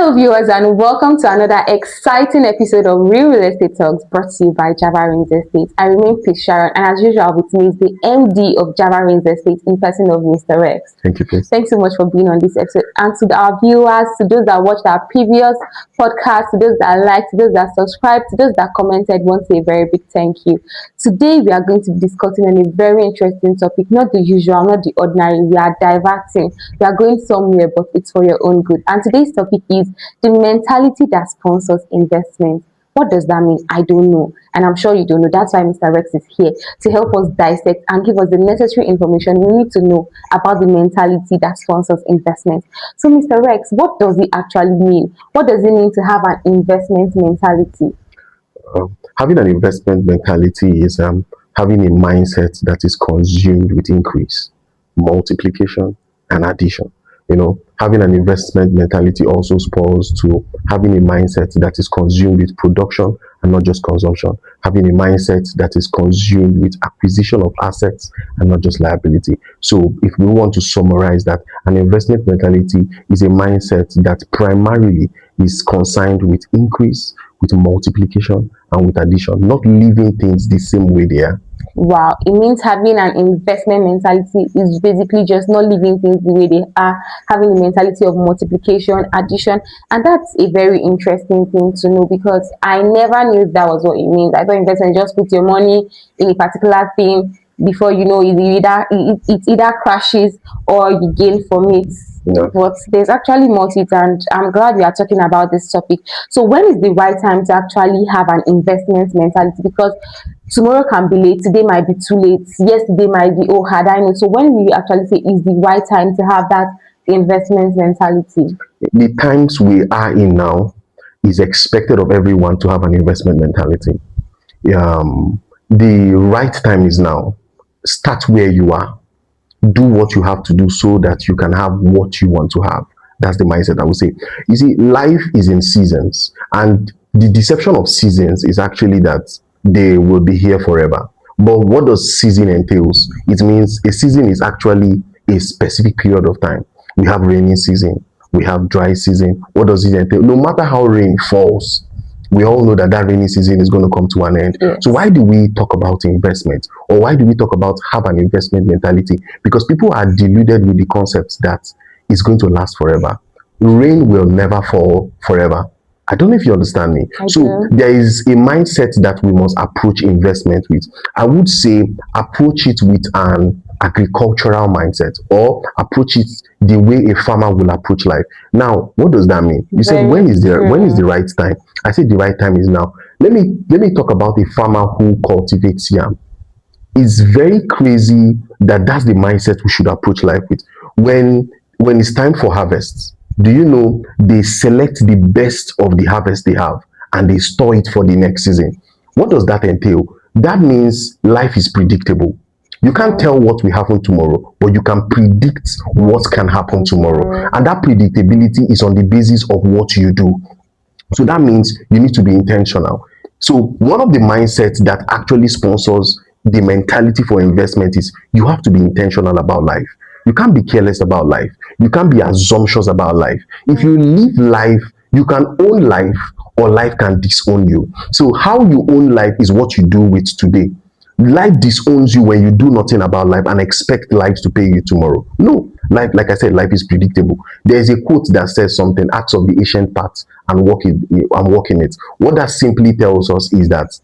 Hello viewers, and welcome to another exciting episode of Real Estate Talks, brought to you by Javahreigns Estates. I remain Peace Sharon, and as usual with me is the MD of Javahreigns Estates in person of Mr. Rex. Thank you, Peace. Thanks so much for being on this episode. And to our viewers, to those that watched our previous podcast, to those that liked, to those that subscribed, to those that commented, want to say a very big thank you. Today we are going to be discussing on a very interesting topic, not the usual, not the ordinary. We are diverting. We are going somewhere, but it's for your own good. And today's topic is the mentality that sponsors investment. What does that mean? I don't know. And I'm sure you don't know. That's why Mr. Rex is here to help us dissect and give us the necessary information we need to know about the mentality that sponsors investment. So, Mr. Rex, what does it actually mean? What does it mean to have an investment mentality? Having an investment mentality is having a mindset that is consumed with increase, multiplication, and addition. Having an investment mentality also spurs to having a mindset that is consumed with production and not just consumption. Having a mindset that is consumed with acquisition of assets and not just liability. So if we want to summarize that, an investment mentality is a mindset that primarily is concerned with increase, with multiplication, and with addition, not leaving things the same way they are. Wow, it means having an investment mentality is basically just not leaving things the way they are, having a mentality of multiplication, addition, and that's a very interesting thing to know, because I never knew that was what it means. I thought investment just put your money in a particular thing, before you know it either crashes or you gain from it. Yeah. But there's actually more to it, and I'm glad we are talking about this topic. So when is the right time to actually have an investment mentality? Because tomorrow can be late, today might be too late, yesterday might be, oh, had I known. So when will you actually say is the right time to have that investment mentality? The times we are in now is expected of everyone to have an investment mentality. The right time is now. Start where you are. Do what you have to do so that you can have what you want to have. That's the mindset I would say. You see, life is in seasons, and the deception of seasons is actually that they will be here forever. But what does season entails? It means a season is actually a specific period of time. We have rainy season, we have dry season. What does it entail? No matter how rain falls, we all know that rainy season is going to come to an end. Yes. So why do we talk about investment, or why do we talk about have an investment mentality? Because people are deluded with the concept that it's going to last forever. Rain will never fall forever. I don't know if you understand me. So there is a mindset that we must approach investment with. I would say approach it with an agricultural mindset, or approach it the way a farmer will approach life. Now, what does that mean? You said when is the right time? I said the right time is now. Let me talk about a farmer who cultivates yam. It's very crazy that that's the mindset we should approach life with. When it's time for harvest, do you know they select the best of the harvest they have and they store it for the next season? What does that entail? That means life is predictable. You can't tell what will happen tomorrow, but you can predict what can happen tomorrow. And that predictability is on the basis of what you do. So that means you need to be intentional. So one of the mindsets that actually sponsors the mentality for investment is you have to be intentional about life. You can't be careless about life. You can't be assumptuous about life. If you live life, you can own life, or life can disown you. So how you own life is what you do with today. Life disowns you when you do nothing about life and expect life to pay you tomorrow. No, life, like I said, life is predictable. There is a quote that says something, acts of the ancient paths and walk in it. What that simply tells us is that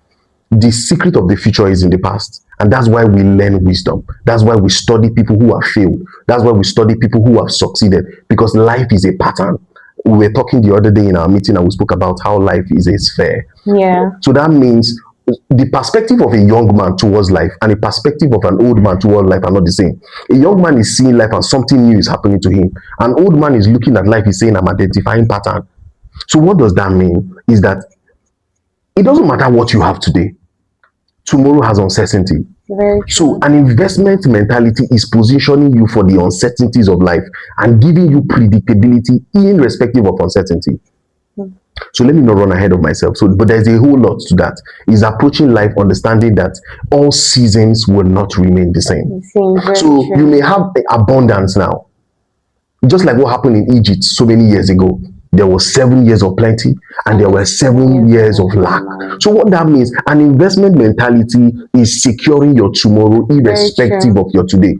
the secret of the future is in the past. And that's why we learn wisdom. That's why we study people who have failed. That's why we study people who have succeeded, because life is a pattern. We were talking the other day in our meeting and we spoke about how life is a sphere. Yeah. So that means the perspective of a young man towards life and the perspective of an old man towards life are not the same. A young man is seeing life and something new is happening to him. An old man is looking at life, he's saying, I'm identifying pattern. So what does that mean? Is that it doesn't matter what you have today. Tomorrow has uncertainty. So an investment mentality is positioning you for the uncertainties of life and giving you predictability irrespective of uncertainty. So let me not run ahead of myself. But there's a whole lot to that. Is approaching life understanding that all seasons will not remain the same. So you may have abundance now, just like what happened in Egypt so many years ago. there was 7 years of plenty and there were 7 years of lack. So what that means, an investment mentality is securing your tomorrow Very irrespective true. of your today.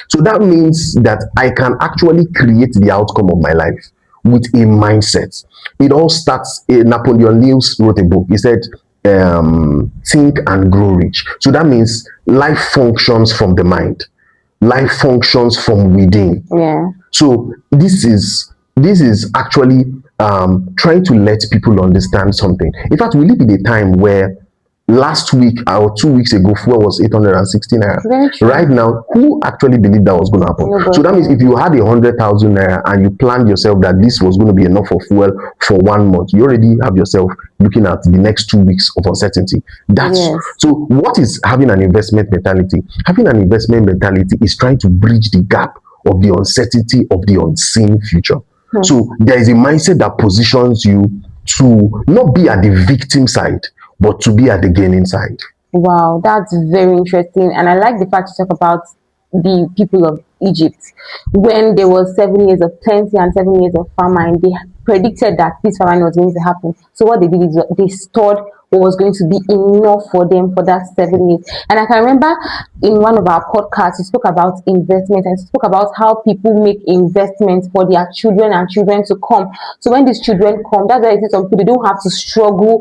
So that means that I can actually create the outcome of my life with a mindset. It all starts. Napoleon Hills wrote a book. He said, "Think and grow rich." So that means life functions from the mind. Life functions from within. Yeah. So this is actually trying to let people understand something. In fact, we live in a time where last week or 2 weeks ago, fuel was 816 naira. Very true. Right now, who actually believed that was going to happen? So that means if you had 100,000 naira and you planned yourself that this was going to be enough for fuel for 1 month, you already have yourself looking at the next 2 weeks of uncertainty. That's Yes. so. What is having an investment mentality? Having an investment mentality is trying to bridge the gap of the uncertainty of the unseen future. So there is a mindset that positions you to not be at the victim side, but to be at the gaining side. Wow, that's very interesting. And I like the fact you talk about the people of Egypt. When there was 7 years of plenty and 7 years of famine, they predicted that this famine was going to happen. So what they did is they stored what was going to be enough for them for that 7 years. And I can remember in one of our podcasts, you spoke about investment and spoke about how people make investments for their children and children to come. So when these children come, that's why I see some people, they don't have to struggle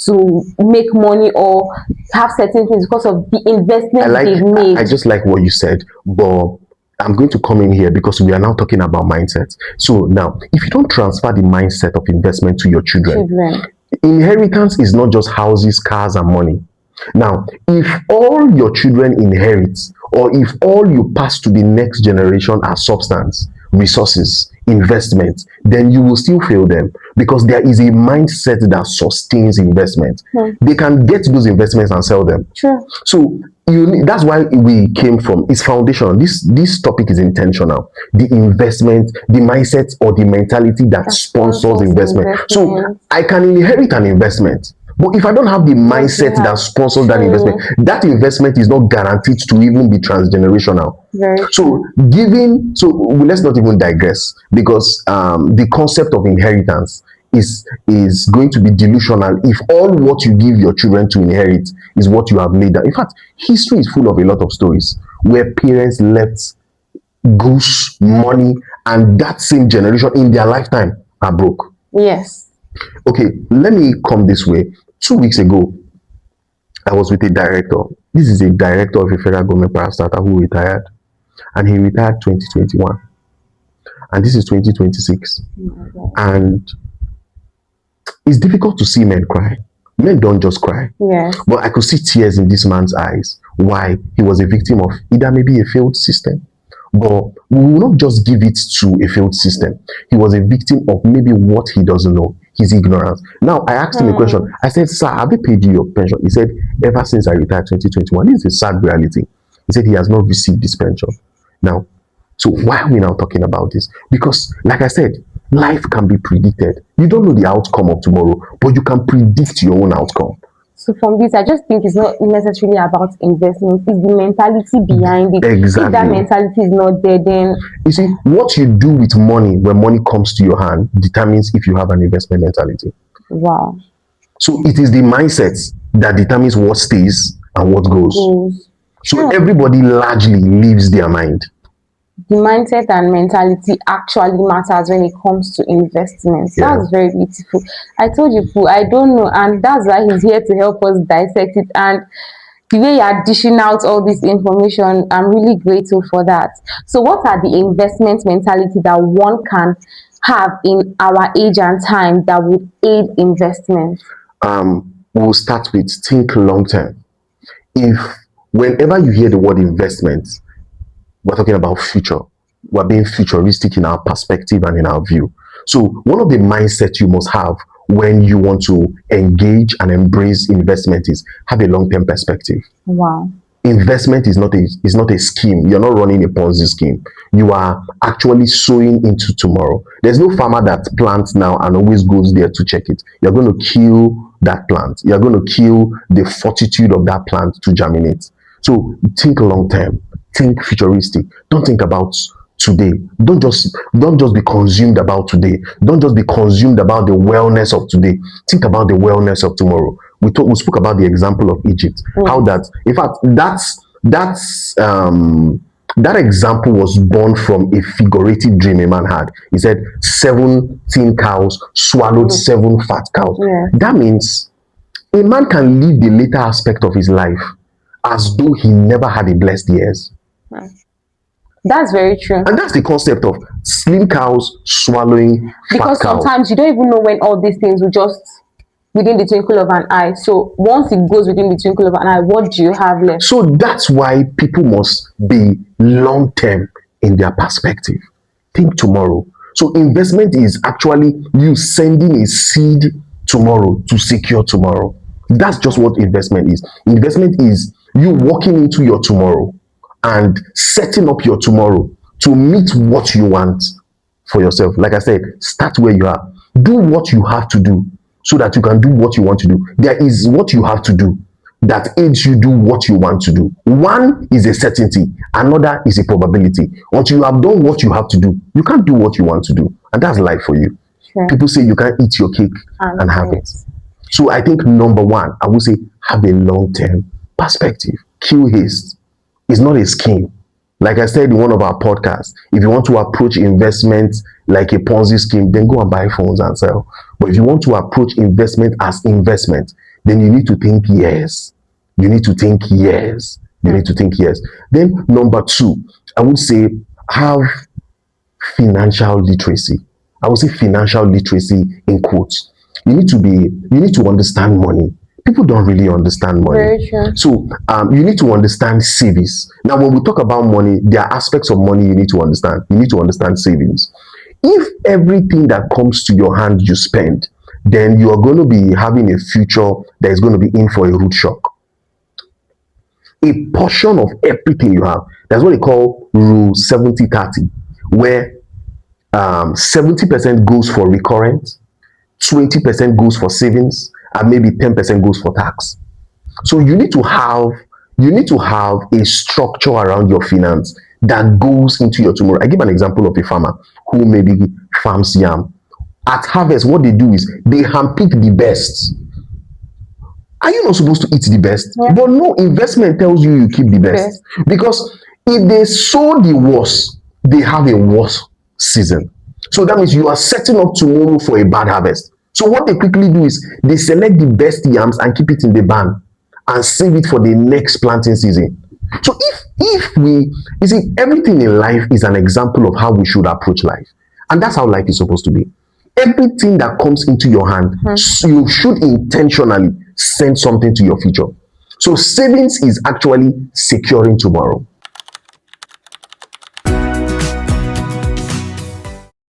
to make money or have certain things because of the investment they've made. I just like what you said, but I'm going to come in here because we are now talking about mindset. So now, if you don't transfer the mindset of investment to your children, inheritance is not just houses, cars, and money. Now, if all your children inherit, or if all you pass to the next generation are substance, resources, investment, then you will still fail them because there is a mindset that sustains investment. They can get those investments and sell them. True. So that's why we came from. It's foundational. This topic is intentional. The investment, the mindset, or the mentality that sponsors investment. So I can inherit an investment, but if I don't have the mindset that sponsors that investment is not guaranteed to even be transgenerational. So let's not even digress because the concept of inheritance is going to be delusional if all what you give your children to inherit is what you have laid down. In fact, history is full of a lot of stories where parents left goods, money, and that same generation in their lifetime are broke. Yes. Okay, let me come this way. 2 weeks ago, I was with a director. This is a director of a federal government parastatal who retired, and he retired 2021, and this is 2026. And it's difficult to see men cry. Men don't just cry. Yes. But I could see tears in this man's eyes. Why? He was a victim of either maybe a failed system. But we will not just give it to a failed system. He was a victim of maybe what he doesn't know, his ignorance. Now, I asked him a question. I said, "Sir, have they paid you your pension?" He said, "Ever since I retired 2021, this is a sad reality." He said he has not received this pension. Now, so why are we now talking about this? Because, like I said, life can be predicted. You don't know the outcome of tomorrow, but you can predict your own outcome. So from this, I just think it's not necessarily about investment. It's the mentality behind it. Exactly. If that mentality is not there, then you see, what you do with money when money comes to your hand determines if you have an investment mentality. Wow. So it is the mindset that determines what stays and what goes. So everybody largely lives their mind. The mindset and mentality actually matters when it comes to investments. Yeah. That's very beautiful. I told you, Pooh, I don't know, and that's why he's here to help us dissect it. And the way you're dishing out all this information, I'm really grateful for that. So, what are the investment mentality that one can have in our age and time that would aid investment? We'll start with think long term. If whenever you hear the word investment, we're talking about future. We're being futuristic in our perspective and in our view. So one of the mindsets you must have when you want to engage and embrace investment is have a long-term perspective. Wow. Investment is not a scheme. You're not running a Ponzi scheme. You are actually sowing into tomorrow. There's no farmer that plants now and always goes there to check it. You're going to kill that plant. You're going to kill the fortitude of that plant to germinate. So think long term. Think futuristic. Don't think about today. Don't just be consumed about today. Don't just be consumed about the wellness of today. Think about the wellness of tomorrow. We spoke about the example of Egypt. How Yes. that, in fact, that example was born from a figurative dream a man had. He said 17 cows swallowed Mm. seven fat cows. Yeah. That means a man can live the later aspect of his life as though he never had a blessed years. That's very true. And that's the concept of slim cows swallowing fat Because cows. sometimes you don't even know when all these things will just within the twinkle of an eye. So once it goes within the twinkle of an eye, what do you have left? So that's why people must be long term in their perspective. Think tomorrow. So investment is actually you sending a seed tomorrow to secure tomorrow. That's just what investment is. Investment is you walking into your tomorrow and setting up your tomorrow to meet what you want for yourself. Like I said, start where you are. Do what you have to do so that you can do what you want to do. There is what you have to do that aids you do what you want to do. One is a certainty, another is a probability. Until you have done what you have to do, you can't do what you want to do. And that's life for you. Sure. People say you can't eat your cake and have it. Yes. So I think number one, I would say have a long-term perspective. Kill haste. It's not a scheme. Like I said in one of our podcasts, if you want to approach investment like a Ponzi scheme, then go and buy phones and sell. But if you want to approach investment as investment, then you need to think years. You need to think years. You need to think years. Then number two, I would say have financial literacy. I would say financial literacy in quotes. You need to understand money. People don't really understand money. Very true. So you need to understand savings. Now, when we talk about money, there are aspects of money you need to understand. You need to understand savings. If everything that comes to your hand you spend, then you are going to be having a future that is going to be in for a root shock. A portion of everything you have. That's what they call rule 70-30, where 70% goes for recurrent, 20% goes for savings, and maybe 10% goes for tax. So you need to have a structure around your finance that goes into your tomorrow. I give an example of a farmer who maybe farms yam. At harvest, what they do is they handpick the best. Are you not supposed to eat the best? Yeah. But no, investment tells you you keep the best. Because if they sow the worst, they have a worse season. So that means you are setting up tomorrow for a bad harvest. So what they quickly do is they select the best yams and keep it in the barn and save it for the next planting season. So if we, you see, everything in life is an example of how we should approach life. And that's how life is supposed to be. Everything that comes into your hand, you should intentionally send something to your future. So savings is actually securing tomorrow.